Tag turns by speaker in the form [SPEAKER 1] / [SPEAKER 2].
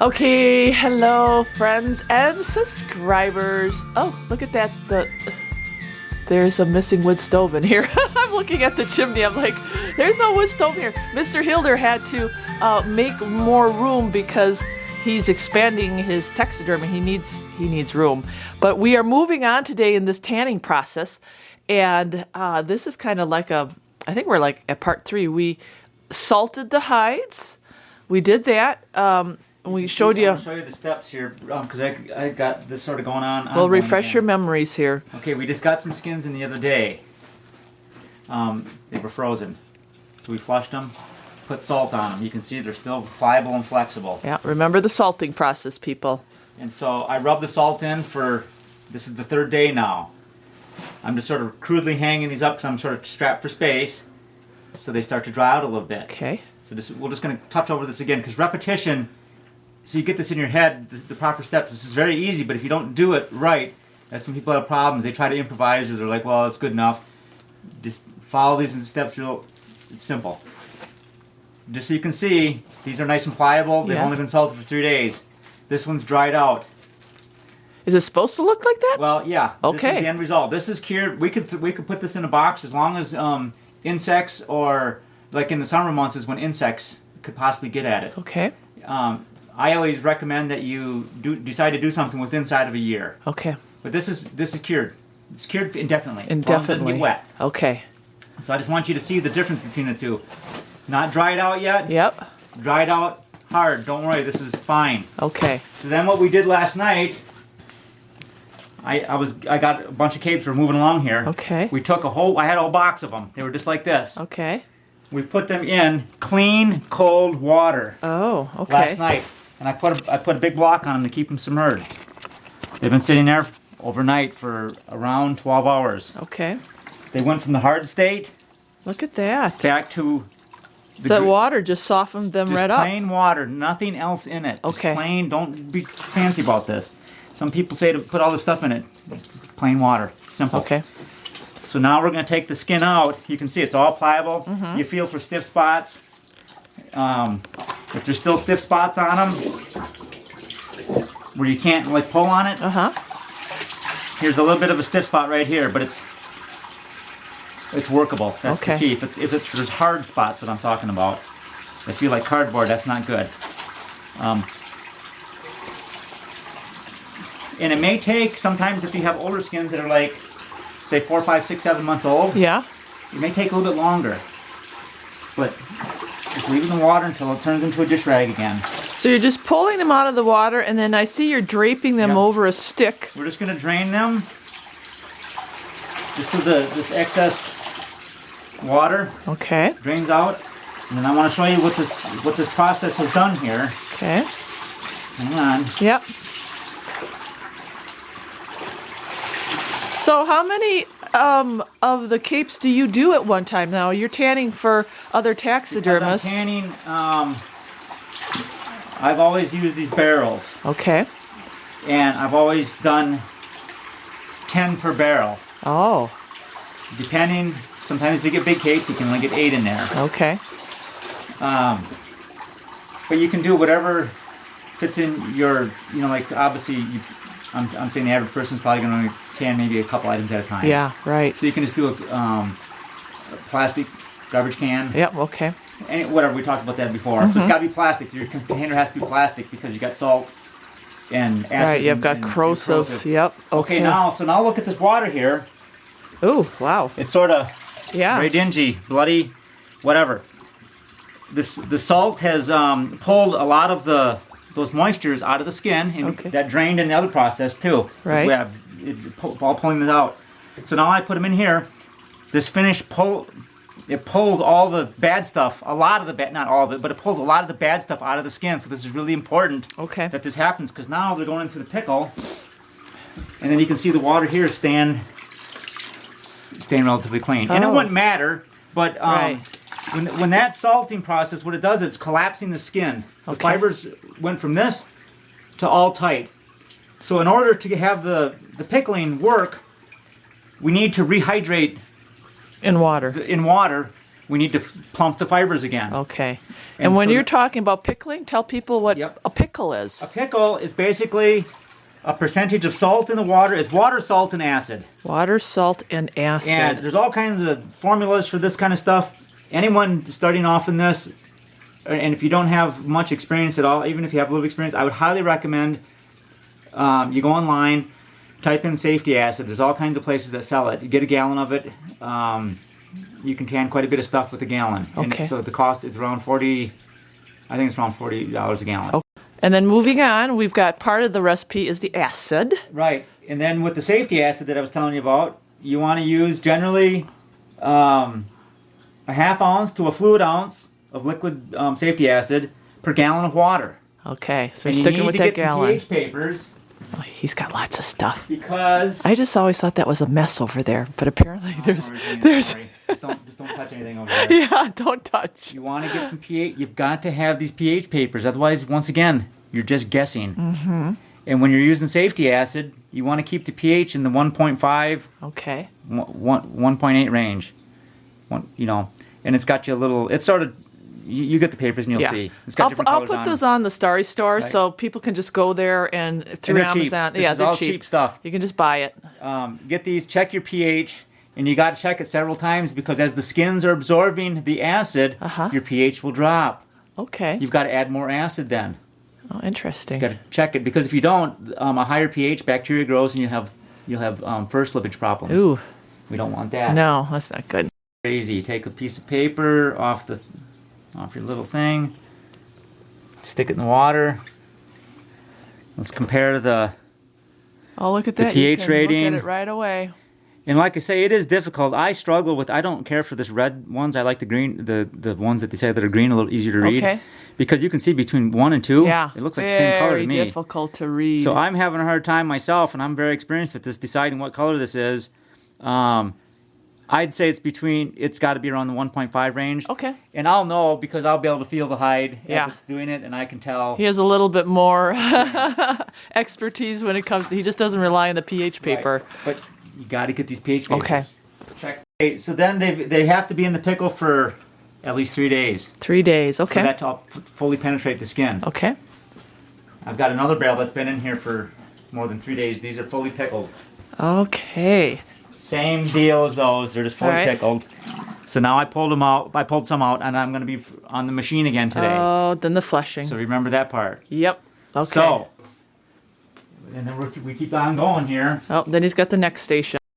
[SPEAKER 1] Okay, hello friends and subscribers. Oh, look at that. There's a missing wood stove in here. I'm looking at the chimney. I'm like, there's no wood stove here. Mr. Hilder had to make more room because he's expanding his taxidermy. He needs room. But we are moving on today in this tanning process. And this is kind of like I think we're like at part 3. We salted the hides. We did that. We showed you.
[SPEAKER 2] I'll show you the steps here because I got this sort of going on.
[SPEAKER 1] We'll refresh your memories here.
[SPEAKER 2] Okay, we just got some skins in the other day. They were frozen, so we flushed them, put salt on them. You can see they're still pliable and flexible.
[SPEAKER 1] Yeah, remember the salting process, people.
[SPEAKER 2] And so I rubbed the salt in this is the 3rd day now. I'm just sort of crudely hanging these up because I'm sort of strapped for space, so they start to dry out a little bit.
[SPEAKER 1] Okay.
[SPEAKER 2] So we're just going to touch over this again because repetition. So you get this in your head, the proper steps. This is very easy, but if you don't do it right, that's when people have problems. They try to improvise, or they're like, well, it's good enough. Just follow these steps. It's simple. Just so you can see, these are nice and pliable. They've only been salted for 3 days. This one's dried out.
[SPEAKER 1] Is it supposed to look like that?
[SPEAKER 2] Well, yeah.
[SPEAKER 1] Okay.
[SPEAKER 2] This is the end result. This is cured. We could put this in a box as long as insects, or like in the summer months is when insects could possibly get at it.
[SPEAKER 1] Okay.
[SPEAKER 2] I always recommend that you decide to do something within inside of a year.
[SPEAKER 1] Okay.
[SPEAKER 2] But this is cured. It's cured indefinitely.
[SPEAKER 1] Indefinitely.
[SPEAKER 2] As long as it doesn't get wet.
[SPEAKER 1] Okay.
[SPEAKER 2] So I just want you to see the difference between the two. Not dried out yet.
[SPEAKER 1] Yep.
[SPEAKER 2] Dried out hard. Don't worry. This is fine.
[SPEAKER 1] Okay.
[SPEAKER 2] So then what we did last night, I got a bunch of capes. We're moving along here.
[SPEAKER 1] Okay.
[SPEAKER 2] We took I had a whole box of them. They were just like this.
[SPEAKER 1] Okay.
[SPEAKER 2] We put them in clean, cold water.
[SPEAKER 1] Oh, okay.
[SPEAKER 2] Last night. And I put a big block on them to keep them submerged. They've been sitting there overnight for around 12 hours.
[SPEAKER 1] Okay.
[SPEAKER 2] They went from the hard state
[SPEAKER 1] Look at that.
[SPEAKER 2] back to
[SPEAKER 1] So that water just softened them
[SPEAKER 2] just
[SPEAKER 1] right up.
[SPEAKER 2] plain water, nothing else in it. Just
[SPEAKER 1] Okay.
[SPEAKER 2] plain, don't be fancy about this. Some people say to put all this stuff in it. Plain water, simple.
[SPEAKER 1] Okay.
[SPEAKER 2] So now we're going to take the skin out. You can see it's all pliable.
[SPEAKER 1] Mm-hmm.
[SPEAKER 2] You feel for stiff spots. If there's still stiff spots on them where you can't like pull on it, here's a little bit of a stiff spot right here, but it's workable. That's the key. If there's hard spots that I'm talking about, that feel like cardboard, that's not good. And it may take, sometimes if you have older skins that are like, say 4, 5, 6, 7 months old,
[SPEAKER 1] Yeah.
[SPEAKER 2] it may take a little bit longer. But just leave it in the water until it turns into a dish rag again.
[SPEAKER 1] So you're just pulling them out of the water, and then I see you're draping them over a stick.
[SPEAKER 2] We're just going to drain them, just so this excess water drains out. And then I want to show you what this process has done here.
[SPEAKER 1] Okay.
[SPEAKER 2] Hang on.
[SPEAKER 1] Yep. So how many of the capes do you do at one time now? You're tanning for other taxidermists.
[SPEAKER 2] Because I'm tanning, I've always used these barrels.
[SPEAKER 1] Okay.
[SPEAKER 2] And I've always done 10 per barrel.
[SPEAKER 1] Oh.
[SPEAKER 2] Depending, sometimes if you get big capes, you can only get 8 in there.
[SPEAKER 1] Okay.
[SPEAKER 2] But you can do whatever fits in your, like obviously, I'm saying the average person's probably going to tan maybe a couple items at a time.
[SPEAKER 1] Yeah, right.
[SPEAKER 2] So you can just do a plastic garbage can.
[SPEAKER 1] Yep, okay.
[SPEAKER 2] Whatever, we talked about that before. So it's got to be plastic. Your container has to be plastic because you got salt and acids.
[SPEAKER 1] Right, you've got
[SPEAKER 2] and
[SPEAKER 1] corrosive. Yep, okay.
[SPEAKER 2] So now look at this water here.
[SPEAKER 1] Ooh, wow.
[SPEAKER 2] It's sort of very dingy, bloody, whatever. The salt has pulled a lot of those moistures out of the skin, and that drained in the other process too.
[SPEAKER 1] Right.
[SPEAKER 2] We have all pulling this out. So now I put them in here. This finish it pulls all the bad stuff, not all of it, but it pulls a lot of the bad stuff out of the skin. So this is really important that this happens, because now they're going into the pickle, and then you can see the water here staying relatively clean. And it wouldn't matter, but when that salting process, what it does, it's collapsing the skin. The fibers went from this to all tight. So in order to have the pickling work, we need to rehydrate
[SPEAKER 1] in water.
[SPEAKER 2] we need to plump the fibers again.
[SPEAKER 1] Okay.
[SPEAKER 2] And
[SPEAKER 1] And when
[SPEAKER 2] so
[SPEAKER 1] you're talking about pickling, tell people what
[SPEAKER 2] Yep.
[SPEAKER 1] a pickle is.
[SPEAKER 2] A pickle is basically a percentage of salt in the water. It's water, salt, and acid.
[SPEAKER 1] Water, salt, and acid.
[SPEAKER 2] And there's all kinds of formulas for this kind of stuff. Anyone starting off in this, and if you don't have much experience at all, even if you have a little experience, I would highly recommend you go online, type in safety acid. There's all kinds of places that sell it. You get a gallon of it. You can tan quite a bit of stuff with a gallon.
[SPEAKER 1] Okay.
[SPEAKER 2] And so the cost is around $40 a gallon.
[SPEAKER 1] Okay. And then moving on, we've got part of the recipe is the acid.
[SPEAKER 2] Right. And then with the safety acid that I was telling you about, you want to use generally a half ounce to a fluid ounce of liquid safety acid per gallon of water.
[SPEAKER 1] Okay, so
[SPEAKER 2] And
[SPEAKER 1] we're
[SPEAKER 2] you
[SPEAKER 1] sticking
[SPEAKER 2] need
[SPEAKER 1] with
[SPEAKER 2] to
[SPEAKER 1] that
[SPEAKER 2] get
[SPEAKER 1] gallon.
[SPEAKER 2] some pH papers
[SPEAKER 1] Oh, he's got lots of stuff.
[SPEAKER 2] because
[SPEAKER 1] I just always thought that was a mess over there, but apparently there's.
[SPEAKER 2] Sorry. just don't touch anything over there.
[SPEAKER 1] Yeah, don't touch.
[SPEAKER 2] You want to get some pH. You've got to have these pH papers. Otherwise, once again, you're just guessing. Mm-hmm. And when you're using safety acid, you want to keep the pH in the 1.5,
[SPEAKER 1] Okay.
[SPEAKER 2] 1.8 range. And it's got you a little. It's sort of. You get the papers and you'll
[SPEAKER 1] Yeah.
[SPEAKER 2] see. It's got different
[SPEAKER 1] I'll
[SPEAKER 2] colors
[SPEAKER 1] put
[SPEAKER 2] on
[SPEAKER 1] those
[SPEAKER 2] them.
[SPEAKER 1] on the Starry Store
[SPEAKER 2] Right.
[SPEAKER 1] so people can just go there and through
[SPEAKER 2] And they're cheap.
[SPEAKER 1] Amazon.
[SPEAKER 2] This
[SPEAKER 1] Yeah,
[SPEAKER 2] is
[SPEAKER 1] they're
[SPEAKER 2] all
[SPEAKER 1] cheap.
[SPEAKER 2] cheap stuff.
[SPEAKER 1] You can just buy it.
[SPEAKER 2] Get these, check your pH, and you got to check it several times because as the skins are absorbing the acid, your pH will drop.
[SPEAKER 1] Okay.
[SPEAKER 2] You've got to add more acid then.
[SPEAKER 1] Oh, interesting.
[SPEAKER 2] You've got to check it because if you don't, a higher pH, bacteria grows and you'll have fur slippage problems.
[SPEAKER 1] Ooh,
[SPEAKER 2] We don't want that.
[SPEAKER 1] no, that's not good.
[SPEAKER 2] Crazy. You take a piece of paper off your little thing, stick it in the water. Let's compare the.
[SPEAKER 1] Oh, look at
[SPEAKER 2] The
[SPEAKER 1] that. You
[SPEAKER 2] pH
[SPEAKER 1] can
[SPEAKER 2] rating.
[SPEAKER 1] Look at it right away.
[SPEAKER 2] And like I say, it is difficult. I struggle with. I don't care for this red ones. I like the green, the ones that they say that are green, a little easier to read.
[SPEAKER 1] Okay.
[SPEAKER 2] Because you can see between 1 and 2.
[SPEAKER 1] Yeah.
[SPEAKER 2] It looks like the same color to me.
[SPEAKER 1] Very difficult to read.
[SPEAKER 2] So I'm having a hard time myself, and I'm very experienced at this, deciding what color this is. I'd say it's got to be around the 1.5 range.
[SPEAKER 1] Okay.
[SPEAKER 2] And I'll know because I'll be able to feel the hide
[SPEAKER 1] Yeah.
[SPEAKER 2] as it's doing it, and I can tell.
[SPEAKER 1] He has a little bit more expertise when it comes to. He just doesn't rely on the pH paper.
[SPEAKER 2] Right. But you got to get these pH papers.
[SPEAKER 1] Okay.
[SPEAKER 2] Check. Okay, so then they have to be in the pickle for at least 3 days
[SPEAKER 1] 3 days.
[SPEAKER 2] for
[SPEAKER 1] Okay.
[SPEAKER 2] that to fully penetrate the skin.
[SPEAKER 1] Okay.
[SPEAKER 2] I've got another barrel that's been in here for more than 3 days. These are fully pickled.
[SPEAKER 1] Okay.
[SPEAKER 2] Same deal as those. They're just fully
[SPEAKER 1] All right.
[SPEAKER 2] pickled. So now I pulled them out. I pulled some out, and I'm going to be on the machine again today.
[SPEAKER 1] Oh, then the fleshing.
[SPEAKER 2] So remember that part.
[SPEAKER 1] Yep. Okay.
[SPEAKER 2] So, and then we keep on going here.
[SPEAKER 1] Oh, then he's got the next station.